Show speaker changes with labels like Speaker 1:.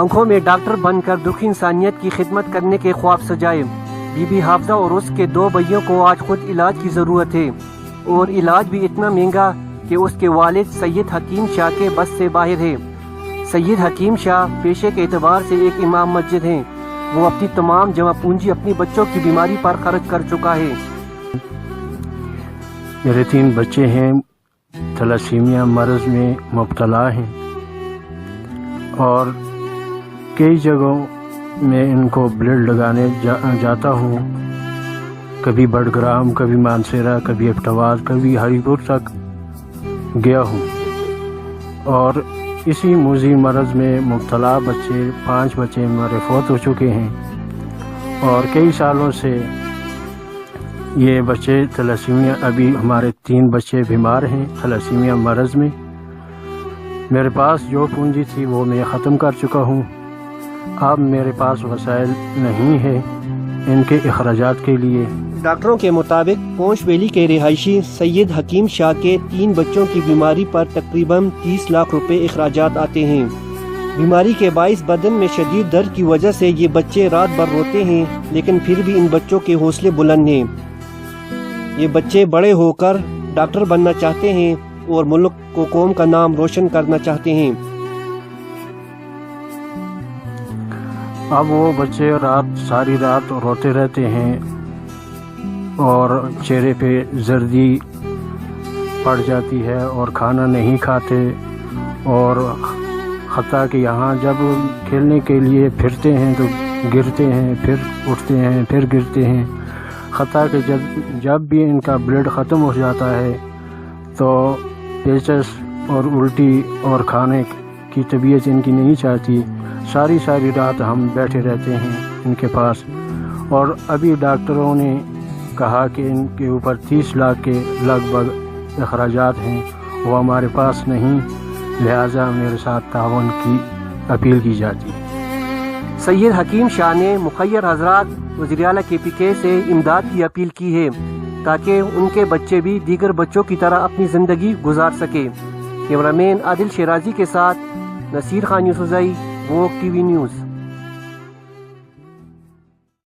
Speaker 1: آنکھوں میں ڈاکٹر بن کر دکھی انسانیت کی خدمت کرنے کے خواب سجائے۔ بی بی حافظہ اور اس کے 2 بھائیوں کو آج خود علاج کی ضرورت ہے، اور علاج بھی اتنا مہنگا کہ اس کے والد سید حکیم شاہ کے بس سے باہر ہے۔ سید حکیم شاہ پیشے کے اعتبار سے ایک امام مسجد ہیں۔ وہ اپنی تمام جمع پونجی اپنی بچوں کی بیماری پر خرچ کر چکا ہے۔
Speaker 2: میرے 3 بچے ہیں، تھیلیسیمیا مرض میں مبتلا ہیں، اور کئی جگہوں میں ان کو بلڈ لگانے جاتا ہوں، کبھی بڑگرام، کبھی مانسیرا، کبھی اپٹواز، کبھی ہری پور تک گیا ہوں، اور اسی موذی مرض میں مبتلا 5 بچے ہمارے فوت ہو چکے ہیں، اور کئی سالوں سے یہ بچے تھیلیسیمیا، ابھی ہمارے 3 بچے بیمار ہیں تھیلیسیمیا مرض میں۔ میرے پاس جو پونجی تھی وہ میں ختم کر چکا ہوں، اب میرے پاس وسائل نہیں ہے ان کے اخراجات کے لیے۔
Speaker 1: ڈاکٹروں کے مطابق پونچھ ویلی کے رہائشی سید حکیم شاہ کے 3 بچوں کی بیماری پر تقریباً 30 لاکھ روپے اخراجات آتے ہیں۔ بیماری کے باعث بدن میں شدید درد کی وجہ سے یہ بچے رات بھر روتے ہیں، لیکن پھر بھی ان بچوں کے حوصلے بلند ہیں۔ یہ بچے بڑے ہو کر ڈاکٹر بننا چاہتے ہیں اور ملک کو، قوم کا نام روشن کرنا چاہتے ہیں۔
Speaker 2: اب وہ بچے ساری رات روتے رہتے ہیں، اور چہرے پہ زردی پڑ جاتی ہے، اور کھانا نہیں کھاتے، اور حتیٰ کہ یہاں جب کھیلنے کے لیے پھرتے ہیں تو گرتے ہیں، پھر اٹھتے ہیں، پھر گرتے ہیں، حتیٰ کہ جب بھی ان کا بلڈ ختم ہو جاتا ہے تو پیچس اور الٹی اور کھانے کی طبیعت ان کی نہیں چاہتی۔ ساری رات ہم بیٹھے رہتے ہیں ان کے پاس، اور ابھی ڈاکٹروں نے کہا کہ ان کے اوپر 30 لاکھ کے لگ بھگ اخراجات ہیں، وہ ہمارے پاس نہیں، لہٰذا میرے ساتھ تعاون کی اپیل کی جاتی ہے۔
Speaker 1: سید حکیم شاہ نے مخیر حضرات وزیر اعلیٰ KPK سے امداد کی اپیل کی ہے تاکہ ان کے بچے بھی دیگر بچوں کی طرح اپنی زندگی گزار سکے۔ کیمرہ مین عادل شیرازی کے ساتھ نصیر خان یوسفزئی، ووگ TV نیوز۔